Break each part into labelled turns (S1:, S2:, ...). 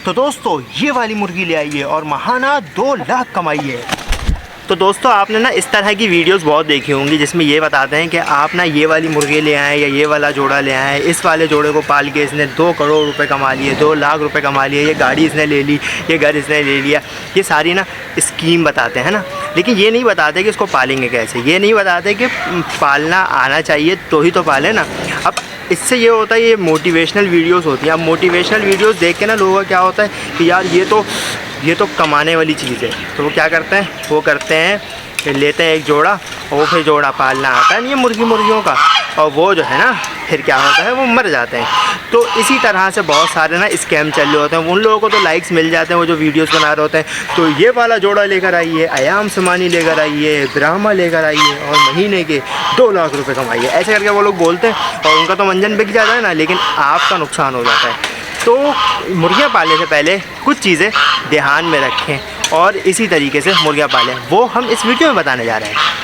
S1: तो दोस्तों ये वाली मुर्गी ले आइए और महाना 2 लाख कमाइए। तो दोस्तों आपने ना इस तरह की वीडियोस बहुत देखी होंगी जिसमें ये बताते हैं कि आप ना ये वाली मुर्गी ले आएँ या ये वाला जोड़ा ले आएँ, इस वाले जोड़े को पाल के इसने 2 करोड़ रुपए कमा लिए, 2 लाख रुपए कमा लिए, ये गाड़ी इसने ले ली, ये घर इसने ले लिया। ये सारी ना स्कीम बताते हैं ना, लेकिन ये नहीं बताते कि इसको पालेंगे कैसे, ये नहीं बताते कि पालना आना चाहिए तो ही तो पालें ना। अब इससे ये होता है, ये मोटिवेशनल वीडियोस होती हैं। अब मोटिवेशनल वीडियोस देख के ना लोगों का क्या होता है कि यार ये तो कमाने वाली चीज़ है, तो वो क्या करते हैं, वो करते हैं कि लेते हैं एक जोड़ा और वो फिर जोड़ा पालना आता है नहीं मुर्गियों का, और वो जो है ना फिर क्या होता है वो मर जाते हैं। तो इसी तरह से बहुत सारे ना स्कैम चल रहे होते हैं। उन लोगों को तो लाइक्स मिल जाते हैं वो जो वीडियोस बना रहे होते हैं, तो ये वाला जोड़ा लेकर आइए, अयाम समानी लेकर आइए, ब्राह्मा लेकर आइए और महीने के 2 लाख रुपए कमाइए, ऐसे करके वो लोग बोलते हैं और उनका तो मंजन बिक जाता है ना, लेकिन आपका नुकसान हो जाता है। तो मुर्गियाँ पालने से पहले कुछ चीज़ें ध्यान में रखें और इसी तरीके से मुर्गियाँ पालें, वो हम इस वीडियो में बताने जा रहे हैं।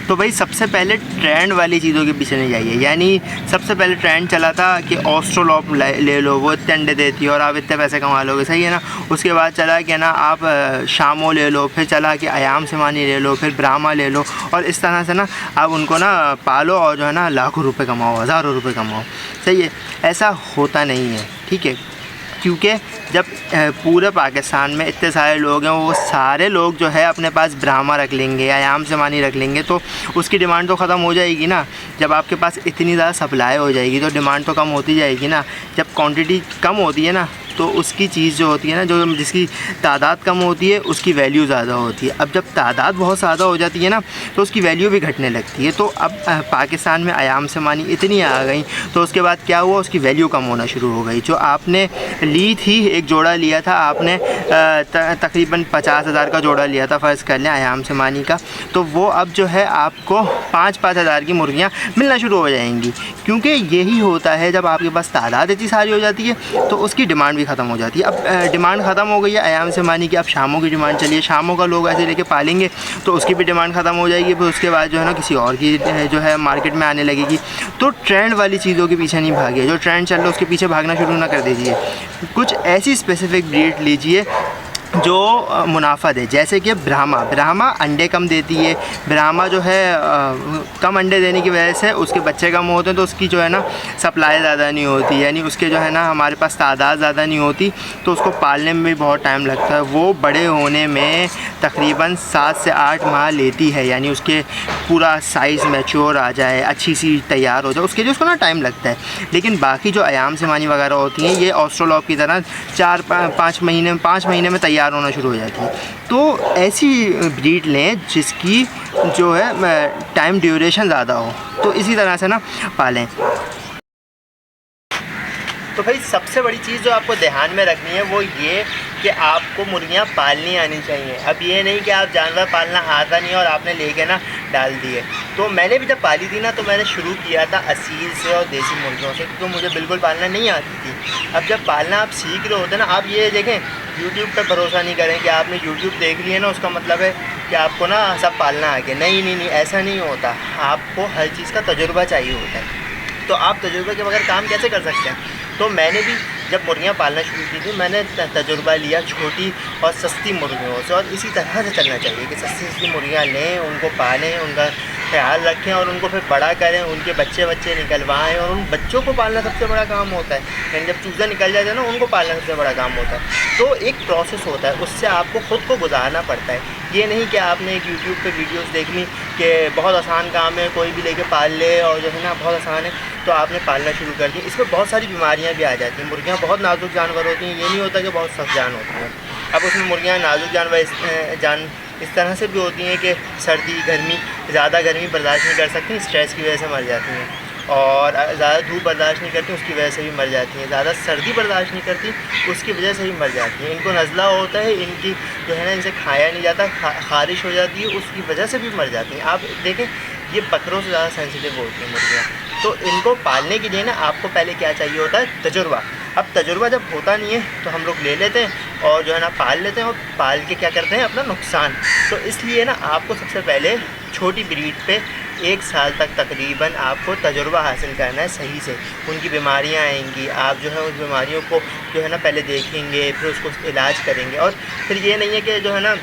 S1: तो भाई सबसे पहले ट्रेंड वाली चीज़ों के पीछे नहीं जाइए। यानी सबसे पहले ट्रेंड चला था कि ऑस्ट्रोलॉप ले लो, वो इतने अंडे देती है और आप इतने पैसे कमा लोगे, सही है ना। उसके बाद चला कि ना आप शामो ले लो, फिर चला कि अयाम समानी ले लो, फिर ब्राह्मा ले लो, और इस तरह से ना आप उनको ना पालो और जो है ना लाखों रुपए कमाओ, हज़ारों रुपए कमाओ, सही है। ऐसा होता नहीं है, ठीक है, क्योंकि जब पूरे पाकिस्तान में इतने सारे लोग हैं, वो सारे लोग जो है अपने पास ब्राह्मा रख लेंगे, अयाम समानी रख लेंगे, तो उसकी डिमांड तो ख़त्म हो जाएगी ना। जब आपके पास इतनी ज़्यादा सप्लाई हो जाएगी तो डिमांड तो कम होती जाएगी ना। जब क्वांटिटी कम होती है ना तो उसकी चीज़ जो होती है ना, जो जिसकी तादाद कम होती है उसकी वैल्यू ज़्यादा होती है। अब जब तादाद बहुत ज़्यादा हो जाती है ना तो उसकी वैल्यू भी घटने लगती है। तो अब पाकिस्तान में अयाम समानी इतनी आ गई तो उसके बाद क्या हुआ, उसकी वैल्यू कम होना शुरू हो गई। जो आपने ली थी, एक जोड़ा लिया था आपने, तकरीबन 50,000 का जोड़ा लिया था फ़र्ज़ कर लें अयाम समानी का, तो वो अब जो है आपको 5-5 हज़ार की मुर्गियाँ मिलना शुरू हो जाएंगी। क्योंकि यही होता है, जब आपके पास तादाद इतनी सारी हो जाती है तो उसकी डिमांड भी ख़त्म हो जाती है। अब डिमांड ख़त्म हो गई है अयाम समानी की, अब शामों की डिमांड चलिए, शामों का लोग ऐसे लेके पालेंगे तो उसकी भी डिमांड ख़त्म हो जाएगी। फिर उसके बाद जो है ना किसी और की जो है मार्केट में आने लगेगी। तो ट्रेंड वाली चीज़ों के पीछे नहीं भागिए, जो ट्रेंड चल रहा है उसके पीछे भागना शुरू ना कर दीजिए। कुछ ऐसी स्पेसिफिक ब्रीड लीजिए जो मुनाफा दे, जैसे कि ब्राह्मा अंडे कम देती है। ब्राह्मा जो है कम अंडे देने की वजह से उसके बच्चे कम होते हैं, तो उसकी जो है ना सप्लाई ज़्यादा नहीं होती, यानी उसके जो है ना हमारे पास तादाद ज़्यादा नहीं होती, तो उसको पालने में भी बहुत टाइम लगता है। वो बड़े होने में तकरीबन 7 से 8 माह लेती है, यानी उसके पूरा साइज़ मैच्योर आ जाए, अच्छी सी तैयार हो जाए, उसके लिए उसको ना टाइम लगता है। लेकिन बाकी जो अयाम समानी वगैरह होती हैं, ये ऑस्ट्रोलॉप की तरह 5 महीने में तैयार होना शुरू हो जाती है। तो ऐसी ब्रीड लें जिसकी जो है टाइम ड्यूरेशन ज़्यादा हो, तो इसी तरह से ना पालें। तो भाई सबसे बड़ी चीज़ जो आपको ध्यान में रखनी है वो ये कि आपको मुर्गियाँ पालनी आनी चाहिए। अब ये नहीं कि आप जानवर पालना आता नहीं और आपने लेके ना डाल दिए। तो मैंने भी जब पाली थी ना तो मैंने शुरू किया था असील से और देसी मुर्गियों से, क्योंकि मुझे बिल्कुल पालना नहीं आती थी। अब जब पालना आप सीख रहे होते ना, आप ये देखें यूट्यूब पर भरोसा नहीं करें कि आपने यूट्यूब देख लिया ना उसका मतलब है कि आपको ना सब पालना आ गया। नहीं, ऐसा नहीं होता। आपको हर चीज़ का तजुर्बा चाहिए होता है। तो आप तजुर्बे के बगैर काम कैसे कर सकते हैं। तो मैंने भी जब मुर्गियाँ पालना शुरू की थी मैंने तजुर्बा लिया छोटी और सस्ती मुर्गियों से, और इसी तरह से चलना चाहिए कि सस्ती मुर्गियाँ लें, उनको पालें, उनका ख्याल रखें और उनको फिर बड़ा करें, उनके बच्चे निकलवाएं, और उन बच्चों को पालना सबसे बड़ा काम होता है। यानी जब चूज़ा निकल जाता है ना उनको पालना सबसे बड़ा काम होता है। तो एक प्रोसेस होता है, उससे आपको ख़ुद को गुजारना पड़ता है। ये नहीं कि आपने एक यूट्यूब पे वीडियोस देख ली कि बहुत आसान काम है, कोई भी लेके पाल ले और जो है ना बहुत आसान है, तो आपने पालना शुरू कर दी। इसमें बहुत सारी बीमारियां भी आ जाती हैं। मुर्गियां बहुत नाजुक जानवर होती हैं, ये नहीं होता कि बहुत सख्त जान होती हैं। अब उसमें मुर्गियां नाजुक जान इस तरह से भी होती हैं कि सर्दी गर्मी ज़्यादा गर्मी बर्दाश्त नहीं कर सकती, स्ट्रेस की वजह से मर जाती हैं, और ज़्यादा धूप बर्दाश्त नहीं करती उसकी वजह से भी मर जाती हैं, ज़्यादा सर्दी बर्दाश्त नहीं करती उसकी वजह से भी मर जाती हैं। इनको नज़ला होता है, इनकी जो है ना इनसे खाया नहीं जाता, खारिश हो जाती है, उसकी वजह से भी मर जाती हैं। आप देखें ये बकरों से ज़्यादा सेंसिटिव होती हैं मुर्गियाँ। तो इनको पालने के लिए ना आपको पहले क्या चाहिए होता है, तजुर्बा। अब तजुर्बा जब होता नहीं है तो हम लोग ले लेते हैं और जो है ना पाल लेते हैं, और पाल के क्या करते हैं अपना नुकसान। तो इसलिए ना आपको सबसे पहले छोटी ब्रीड पे 1 साल तक तकरीबन आपको तजुर्बा हासिल करना है सही से। उनकी बीमारियां आएंगी, आप जो है उस बीमारियों को जो है ना पहले देखेंगे, फिर उसको इलाज करेंगे। और फिर ये नहीं है कि जो है ना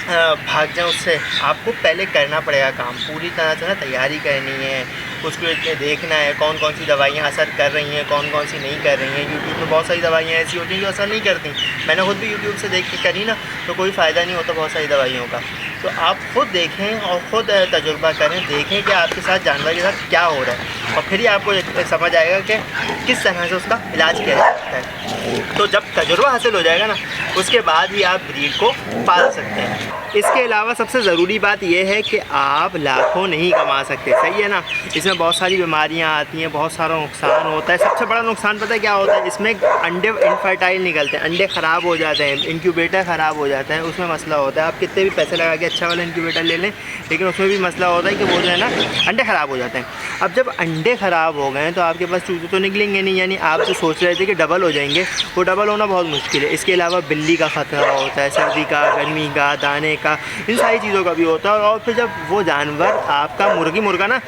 S1: भाग जाए उससे, आपको पहले करना पड़ेगा काम, पूरी तरह से ना तैयारी करनी है, उसको देखना है कौन कौन सी दवाइयाँ असर कर रही हैं, कौन कौन सी नहीं कर रही हैं। यूट्यूब पे बहुत सारी दवाइयाँ ऐसी होती हैं जो असर नहीं करती। मैंने खुद भी यूट्यूब से देख के करी ना, तो कोई फ़ायदा नहीं होता बहुत सारी दवाइयों का। तो आप खुद देखें और ख़ुद तजुर्बा करें, देखें कि आपके साथ जानवर के साथ क्या हो रहा है, और फिर ही आपको समझ आएगा कि किस तरह से उसका इलाज किया जा सकता है। तो जब तजुर्बा हासिल हो जाएगा ना, उसके बाद ही आप ब्रीड को पाल सकते हैं। इसके अलावा सबसे ज़रूरी बात यह है कि आप लाखों नहीं कमा सकते, सही है ना। इसमें बहुत सारी बीमारियां आती हैं, बहुत सारा नुकसान होता है। सबसे बड़ा नुकसान पता है क्या होता है, इसमें अंडे इनफर्टाइल निकलते हैं, अंडे ख़राब हो जाते हैं, इंक्यूबेटर ख़राब हो जाता है, उसमें मसला होता है। आप कितने भी पैसे लगा के अच्छा वाला इंक्यूबेटर ले लें, लेकिन उसमें भी मसला होता है कि वो जो है ना अंडे ख़राब हो जाते हैं। अब जब अंडे ख़राब हो गए तो आपके पास चूजे तो निकलेंगे नहीं, यानी आप जो सोच रहे थे कि डबल हो जाएंगे, वो डबल होना बहुत मुश्किल है। इसके अलावा बिल्ली का ख़तरा होता है, सर्दी का, गर्मी का, दाने का, इन सारी चीज़ों का भी होता है। और फिर जब वो जानवर आपका मुर्गा ना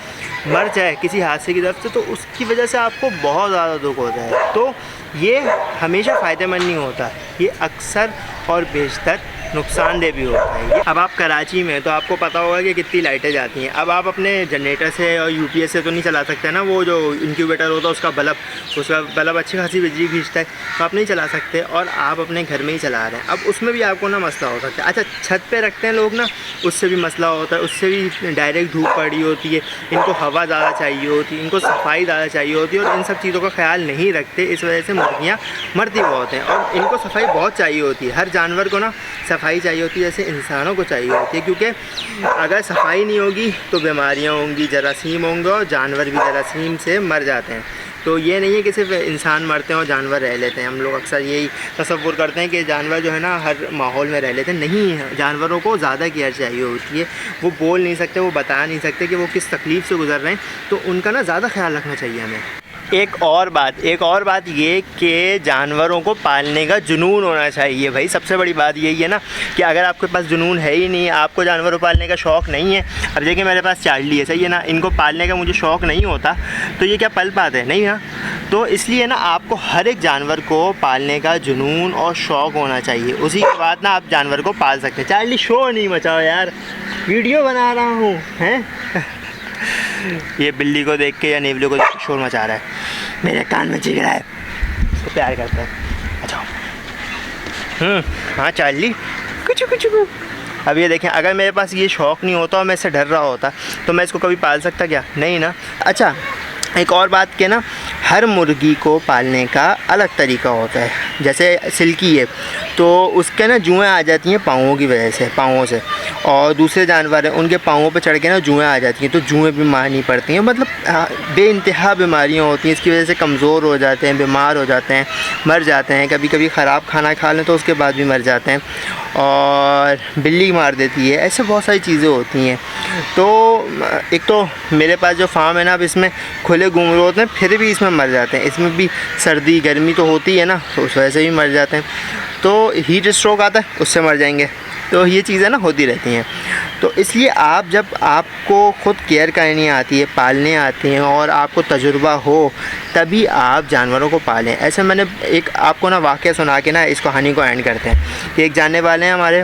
S1: मर जाए किसी हादसे की तरफ से, तो उसकी वजह से आपको बहुत ज़्यादा दुख होता है। तो ये हमेशा फ़ायदेमंद नहीं होता, ये अक्सर और बेशतर नुकसानदेह भी होता है। अब आप कराची में, तो आपको पता होगा कि कितनी लाइटें जाती हैं। अब आप अपने जनरेटर से और यूपीएस से तो नहीं चला सकते ना, वो जो इंक्यूबेटर होता है उसका बल्ब अच्छी खासी बिजली खींचता है, तो आप नहीं चला सकते, और आप अपने घर में ही चला रहे हैं। अब उसमें भी आपको ना मसला हो सकता है। अच्छा, छत पे रखते हैं लोग ना, उससे भी मसला होता है, उससे भी डायरेक्ट धूप पड़ी होती है, इनको हवा ज़्यादा चाहिए होती है, इनको सफाई ज़्यादा चाहिए होती है, और इन सब चीज़ों का ख्याल नहीं रखते, इस वजह से मुर्गियाँ मरती बहुत हैं। और इनको सफाई बहुत चाहिए होती है, हर जानवर को ना सफाई चाहिए होती है, जैसे इंसानों को चाहिए होती है, क्योंकि अगर सफाई नहीं होगी तो बीमारियां होंगी, जरासीम होंगे, और जानवर भी जरासीम से मर जाते हैं। तो ये नहीं है कि सिर्फ इंसान मरते हैं और जानवर रह लेते हैं। हम लोग अक्सर यही तसव्वुर करते हैं कि जानवर जो है ना हर माहौल में रह लेते हैं, नहीं है। जानवरों को ज़्यादा केयर चाहिए होती है, वो बोल नहीं सकते, वो बता नहीं सकते कि वो किस तकलीफ़ से गुजर रहे हैं, तो उनका ना ज़्यादा ख्याल रखना चाहिए हमें। एक और बात ये कि जानवरों को पालने का जुनून होना चाहिए भाई। सबसे बड़ी बात यही है ना कि अगर आपके पास जुनून है ही नहीं, आपको जानवरों पालने का शौक़ नहीं है। अब देखिए मेरे पास चार्ली है, सही है ना, इनको पालने का मुझे शौक़ नहीं होता, तो ये क्या पल पाते हैं, नहीं ना। तो इसलिए ना आपको हर एक जानवर को पालने का जुनून और शौक़ होना चाहिए, उसी के बाद ना आप जानवर को पाल सकते हैं। चार्ली शोर नहीं मचाओ यार, वीडियो बना रहा हूँ, हैं। ये बिल्ली को देख के या नेवले को देख के शोर मचा रहा है, मेरे कान में चीख रहा है, तो प्यार करता है। अच्छा हाँ चार्ली, कुछ अब ये देखें, अगर मेरे पास ये शौक़ नहीं होता और मैं इससे डर रहा होता तो मैं इसको कभी पाल सकता क्या, नहीं ना। अच्छा, एक और बात कि ना हर मुर्गी को पालने का अलग तरीका होता है। जैसे सिल्की है तो उसके ना जुएँ आ जाती हैं पाँवों की वजह से, पाँवों से, और दूसरे जानवर हैं उनके पाँवों पे चढ़ के ना जुएँ आ जाती हैं, तो जुएँ बीमार नहीं पड़ती हैं, मतलब बेइंतहा बीमारियाँ होती हैं। इसकी वजह से कमज़ोर हो जाते हैं, बीमार हो जाते हैं, मर जाते हैं। कभी कभी ख़राब खाना खा लें तो उसके बाद भी मर जाते हैं, और बिल्ली मार देती है। ऐसे बहुत सारी चीज़ें होती हैं। तो एक तो मेरे पास जो फार्म है ना, अब इसमें खुले घूम रहे होते हैं, फिर भी इसमें मर जाते हैं। इसमें भी सर्दी गर्मी तो होती है ना, तो उस वजह से भी मर जाते हैं। तो हीट स्ट्रोक आता है, उससे मर जाएंगे। तो ये चीज़ें ना होती रहती हैं। तो इसलिए आप जब आपको ख़ुद केयर करनी आती है, पालने आती हैं, और आपको तजुर्बा हो, तभी आप जानवरों को पालें। ऐसे मैंने एक आपको ना वाक़या सुना के ना इस कहानी को एंड करते हैं कि एक जानने वाले हैं हमारे,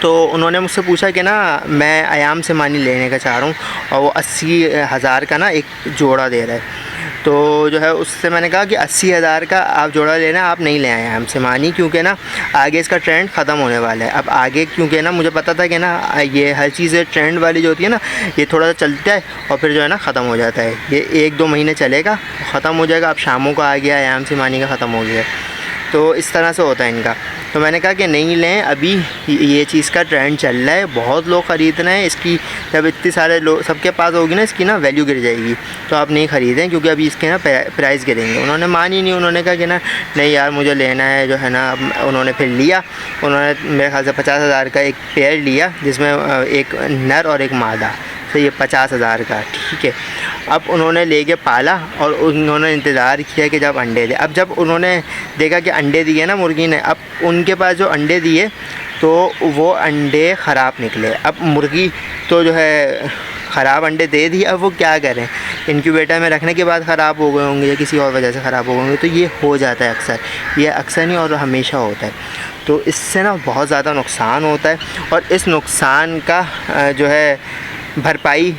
S1: तो उन्होंने मुझसे पूछा कि ना मैं अयाम से मानी लेने का चाह रहा हूँ, और वो 80,000 का ना एक जोड़ा दे रहा है। तो जो है उससे मैंने कहा कि 80,000 का आप जोड़ा लेना, आप नहीं ले आए हमसे मानी, क्योंकि ना आगे इसका ट्रेंड ख़त्म होने वाला है। अब आगे क्योंकि ना मुझे पता था कि ना ये हर चीज़ ट्रेंड वाली जो होती है ना, ये थोड़ा सा चलता है और फिर जो है ना ख़त्म हो जाता है। ये 1-2 महीने चलेगा, ख़त्म हो जाएगा। अब शामों को आ गया, आयाम से मानी का ख़त्म हो गया, तो इस तरह से होता है इनका। तो मैंने कहा कि नहीं लें, अभी ये चीज़ का ट्रेंड चल रहा है, बहुत लोग ख़रीद रहे हैं इसकी। जब इतने सारे लोग सबके पास होगी ना, इसकी ना वैल्यू गिर जाएगी, तो आप नहीं ख़रीदें, क्योंकि अभी इसके ना प्राइस गिरेंगे। उन्होंने मानी नहीं, उन्होंने कहा कि ना नहीं यार मुझे लेना है, जो है ना। उन्होंने फिर लिया, उन्होंने मेरे ख्याल से 50,000 का एक पेयर लिया, जिसमें एक नर और एक मादा, तो ये 50,000 का, ठीक है। अब उन्होंने लेके पाला और उन्होंने इंतज़ार किया कि जब अंडे दे। अब जब उन्होंने देखा कि अंडे दिए ना मुर्गी ने, अब उनके पास जो अंडे दिए तो वो अंडे ख़राब निकले। अब मुर्गी तो जो है ख़राब अंडे दे दिए, अब वो क्या करें, इनक्यूबेटर में रखने के बाद ख़राब हो गए होंगे या किसी और वजह से ख़राब हो गए होंगे। तो ये हो जाता है अक्सर, ये अक्सर नहीं और हमेशा होता है। तो इससे ना बहुत ज़्यादा नुकसान होता है और इस नुकसान का जो है भरपाई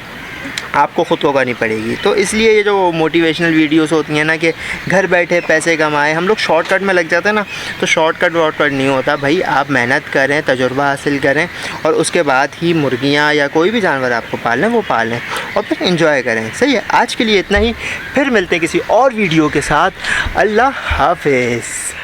S1: आपको ख़ुद को करनी पड़ेगी। तो इसलिए ये जो मोटिवेशनल वीडियोस होती हैं ना कि घर बैठे पैसे कमाएं, हम लोग शॉर्टकट में लग जाते हैं ना, तो शॉर्टकट वॉर्टकट नहीं होता भाई। आप मेहनत करें, तजुर्बा हासिल करें और उसके बाद ही मुर्गियां या कोई भी जानवर आपको पालना वो पालें और फिर एंजॉय करें। सही है, आज के लिए इतना ही, फिर मिलते हैं किसी और वीडियो के साथ। अल्लाह हाफिज़।